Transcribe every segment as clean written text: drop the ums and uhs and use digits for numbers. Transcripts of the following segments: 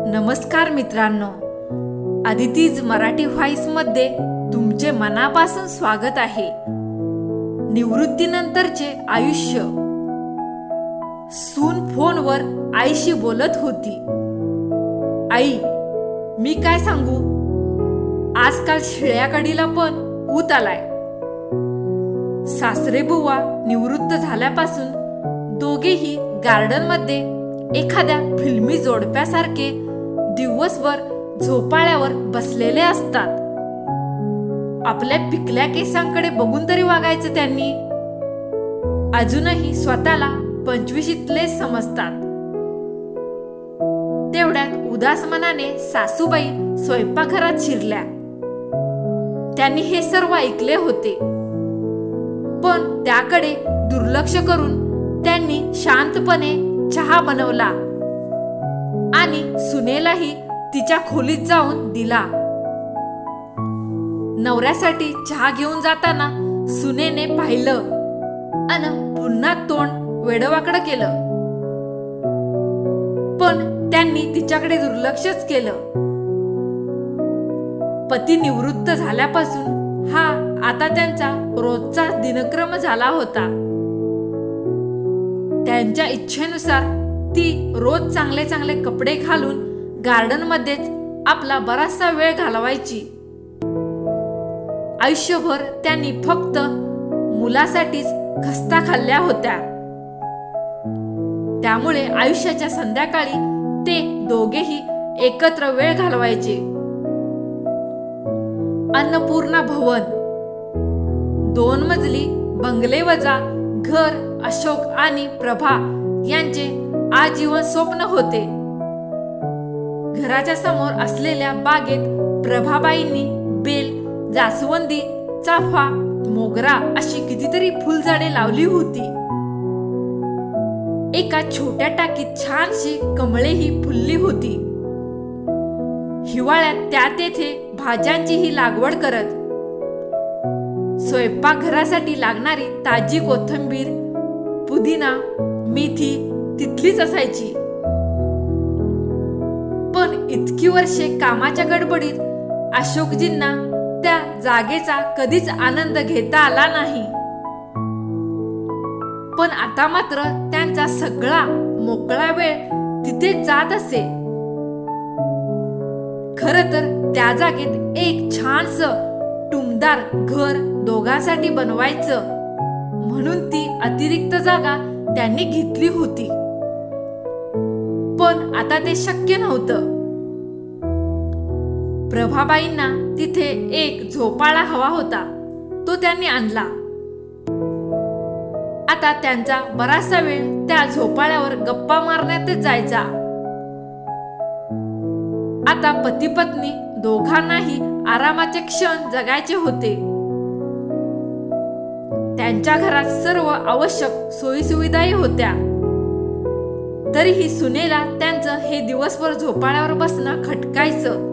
नमस्कार मित्रांनो, अदितीज मराठी व्हॉइस मध्ये तुमचे मनापासून स्वागत आहे. निवृत्तीनंतरचे आयुष्य. सून फोनवर आईशी बोलत होती. आई, मी काय सांगू, आजकाल शिळ्याकडीला पण ऊत आलाय. सासरे बुवा निवृत्त झाल्यापासून दोघेही गार्डन मध्ये एखाद्या फिल्मी जोडप्यासारखे दिवसभर झोपाळ्यावर बसलेले असतात. आपल्या पिकल्या केसांकडे बघून तरी वागायचं त्यांनी. अजूनही स्वतःला 25तले समजतात. तेवढ्यात उदास मनाने सासूबाई स्वयंपाकघरात शिरल्या. त्यांनी हे सर्व ऐकले होते, पण त्याकडे दुर्लक्ष करून त्यांनी शांतपणे चहा बनवला आणि सुनेलाही तिच्या खोलीत जाऊन दिला. नवऱ्यासाठी चहा घेऊन जाताना सुनेने पाहिलं अन पुन्हा तोंड वेडवाकडं केलं, पण त्यांनी तिच्याकडे दुर्लक्षच केलं. पती निवृत्त झाल्यापासून हा आता त्यांचा रोजचा दिनक्रम झाला होता. त्यांच्या इच्छेनुसार ती रोज चांगले चांगले कपडे घालून गार्डन मध्येच आपला बराचसा वेळ घालवायची. आयुष्यभर त्यांनी फक्त मुलासाठीच खस्ता खाल्ल्या होत्या. त्यामुळे आयुष्याच्या संध्याकाळी ते दोघेही एकत्र वेळ घालवायचे. अन्नपूर्णा भवन 2 मजली बंगलेवजा घर अशोक आणि प्रभा यांचे आजीवन स्वप्न होते. घराच्या समोर असलेल्या बागेत प्रभाबाईंनी बेल, जास्वंदी, चाफा, मोगरा अशी कितीतरी फुलझाडे लावली होती. एका छोट्या टाकीत छानशी कमळेही फुलली होती. हिवाळ्यात त्या तेथे भाज्यांचीही लागवड करत. स्वयंपाकघरासाठी लागणारी ताजी कोथिंबीर, पुदिना, मेथी तिथलीच असायची. पण इतकी वर्षे कामाच्या गडबडीत अशोकजींना त्या जागेचा कधीच आनंद घेता आला नाही. पण आता मात्र त्यांचा सगळा मोकळा वेळ तिथे जात असे. खरं तर त्या जागेत एक छानस टुमदार घर दोघांसाठी बनवायचं म्हणून ती अतिरिक्त जागा त्यांनी घेतली होती. पण आता ते शक्य नव्हतं. प्रभाबाईंना तिथे एक झोपाळा हवा होता, तो त्यांनी आणला. आता त्यांचा बराचसा वेळ त्या झोपाळ्यावर गप्पा मारण्यातच जायचा. आता पती पत्नी दोघांनाही आरामाचे क्षण जगायचे होते. त्यांच्या घरात सर्व आवश्यक सोयीसुविधाही होत्या. तरीही सुनेला त्यांचं हे दिवसभर झोपाळ्यावर बसणं खटकायचं.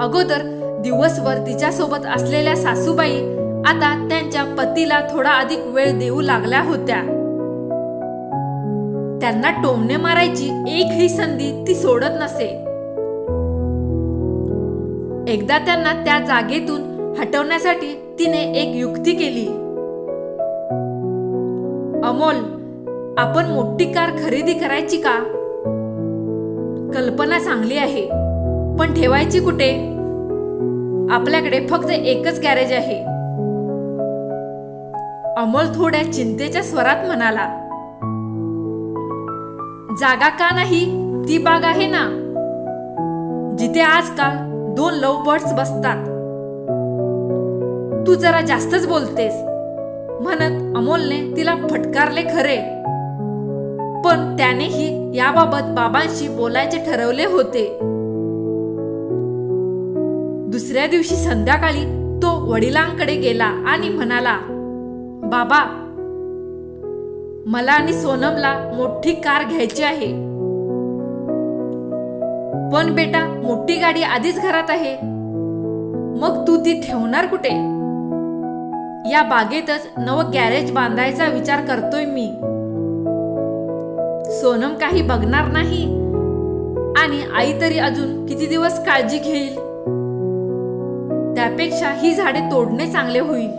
अगोदर दिवसभर तिच्यासोबत असलेल्या सासूबाई आता त्यांच्या पतीला थोडा अधिक वेळ देऊ लागल्या होत्या. त्यांना टोमणे मारायची एकही संधी ती सोडत नसे. एकदा त्यांना त्या जागेतून हटवण्यासाठी तिने एक युक्ती केली. अमोल, आपण मोठी कार खरेदी करायची का? कल्पना चांगली आहे, पण ठेवायची कुठे? आपल्याकडे फक्त एकच गॅरेज आहे. अमोल थोड्या चिंतेच्या स्वरात म्हणाला. जागा का नाही? ती बाग आहे ना, जिथे आजकाल 2 लव्ह बर्ड्स बसतात. तू जरा जास्तच बोलतेस, म्हणत अमोलने तिला फटकारले खरे, पण त्यानेही याबाबत बाबांशी बोलायचे ठरवले होते. दुसऱ्या दिवशी संध्याकाळी तो वडिलांकडे गेला आणि म्हणाला, बाबा, मला आणि सोनमला मोठी कार घ्यायची आहे. पण बेटा, मोठी गाडी आधीच घरात आहे, मग तू ती ठेवणार कुठे? या बागेतच नवं गॅरेज बांधायचा विचार करतोय मी. सोनम काही बघणार नाही आणि आई तरी अजून किती दिवस काळजी घेईल? त्यापेक्षा ही झाडे तोडणे चांगले होईल.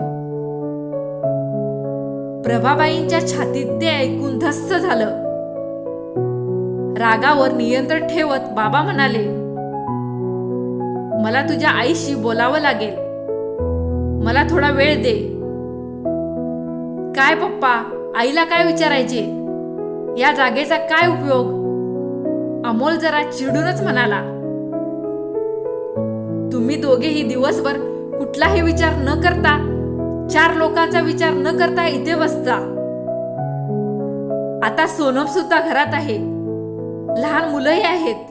प्रभाबाईंच्या छातीत ते ऐकून धस्स झालं. रागावर नियंत्रण ठेवत बाबा म्हणाले, मला तुझ्या आईशी बोलावं लागेल. मला थोडा वेळ दे. काय पप्पा, आईला काय विचारायचे? या जागेचा काय उपयोग? अमोल जरा चिडूनच म्हणाला. तुम्ही दोघेही दिवसभर कुठलाही विचार न करता, 4 लोकांचा विचार न करता इथे बसता. आता सोनम सुद्धा घरात आहे, लहान मुलंही आहेत,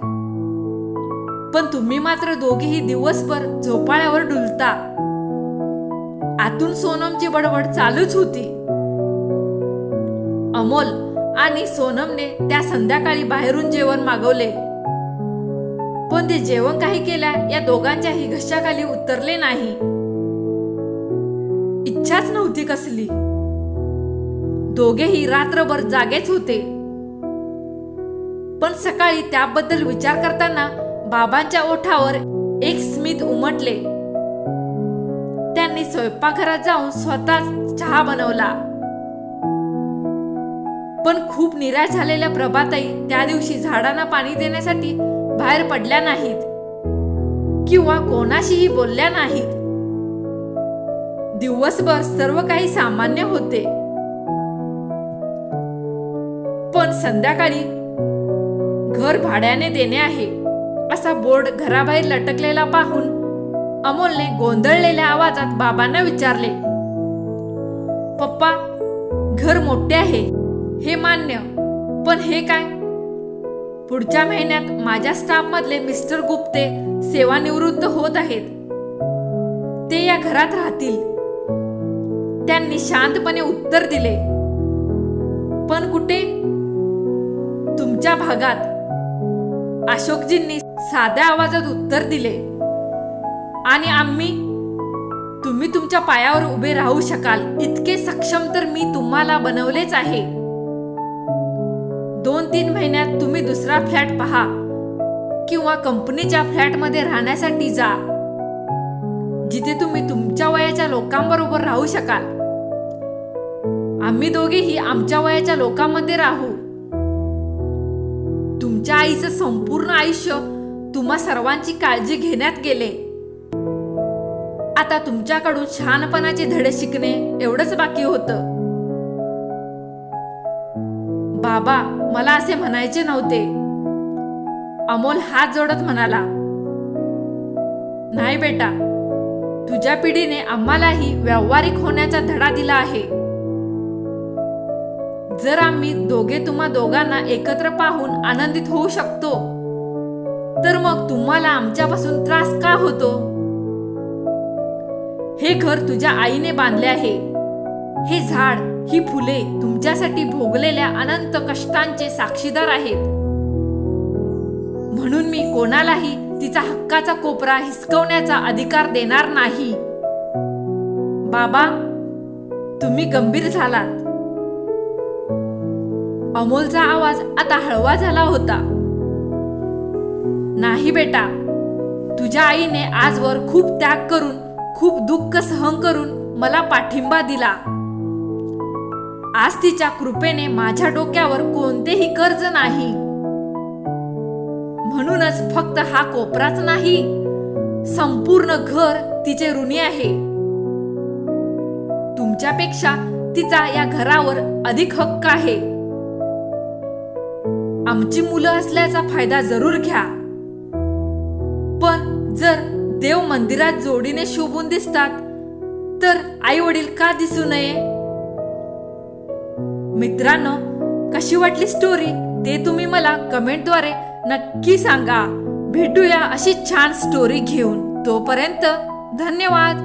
पण तुम्ही मात्र दोघेही दिवसभर झोपाळ्यावर डुलता. आतून सोनमची बडबड चालूच होती. अमोल आणि सोनमने त्या संध्याकाळी बाहेरून जेवण मागवले, पण ते जेवण काही केल्या या दोघांच्याही घशाखाली उतरले नाही. इच्छाच नव्हती कसली. दोघेही रात्रभर जागेच होते. पण सकाळी त्याबद्दल विचार करताना बाबांच्या ओठावर एक स्मित उमटले. त्यांनी स्वयंपाकघरात जाऊन स्वतःच चहा बनवला. पण खूप निराश झालेल्या प्रभाताई त्या दिवशी झाडांना पाणी देण्यासाठी बाहेर पडल्या नाहीत किंवा कोणाशीही बोलल्या नाहीत. दिवसभर सर्व काही सामान्य होते. पण संध्याकाळी घर भाड्याने देणे आहे असा बोर्ड घराबाहेर लटकलेला पाहून अमोलने गोंधळलेल्या आवाजात बाबांना विचारले, पप्पा, घर मोठे आहे हे मान्य, पण हे काय? पुढच्या महिन्यात माझ्या स्टाफ मधले मिस्टर गुप्ते सेवानिवृत्त होत आहेत. ते या घरात राहतील. त्यांनी शांतपणे उत्तर दिले. पण कुठे? तुमच्या भागात. अशोकजींनी साध्या आवाजात उत्तर दिले. आणि आम्ही? तुम्ही तुमच्या पायावर उभे राहू शकाल इतके सक्षम तर मी तुम्हाला बनवलेच आहे. 2-3 महिन्यात तुम्ही दुसरा फ्लॅट पहा किंवा कंपनीच्या फ्लॅटमध्ये राहण्यासाठी जा, जिथे तुम्ही तुमच्या वयाच्या लोकांबरोबर राहू शकाल. आम्ही दोघेही आमच्या वयाच्या लोकांमध्ये राहू. तुमच्या आईचं संपूर्ण आयुष्य तुम्हा सर्वांची काळजी घेण्यात गेले. आता तुमच्याकडून शहाणपणाचे धडे शिकणे एवढंच बाकी होतं. बाबा, मला असे म्हणायचे नव्हते. अमोल हात जोडत म्हणाला. नाही बेटा, तुझ्या पिढीने आम्हालाही व्यावहारिक होण्याचा धडा दिला आहे. जर आम्ही दोघे तुम्हा दोघांना एकत्र पाहून आनंदित होऊ शकतो, तर मग तुम्हाला आमच्यापासून त्रास का होतो? हे घर तुझ्या आईने बांधले आहे. हे झाड, ही फुले तुमच्यासाठी भोगलेल्या अनंत कष्टांचे साक्षीदार आहेत. म्हणून मी कोणालाही तिचा हक्काचा कोपरा हिसकवण्याचा अधिकार देणार नाही. बाबा, तुम्ही गंभीर झालात. अमोलचा आवाज आता हळवा झाला होता. नाही बेटा, तुझ्या आईने आजवर खूप त्याग करून, खूप दुःख सहन करून मला पाठिंबा दिला. आज तिच्या कृपेने माझ्या डोक्यावर कोणतेही कर्ज नाही. म्हणूनच फक्त हा कोपराच नाही, संपूर्ण घर तिचे ऋणी आहे. तुमच्यापेक्षा तिचा या घरावर अधिक हक्क आहे. आमची मुलं असल्याचा फायदा जरूर घ्या, पण जर देव मंदिरात जोडीने शोभून दिसतात तर आई वडील का दिसू नये? मित्रांनो, कशी वाटली स्टोरी ते तुम्ही मला कमेंटद्वारे नक्की सांगा. भेटूया अशी छान स्टोरी घेऊन. तोपर्यंत धन्यवाद.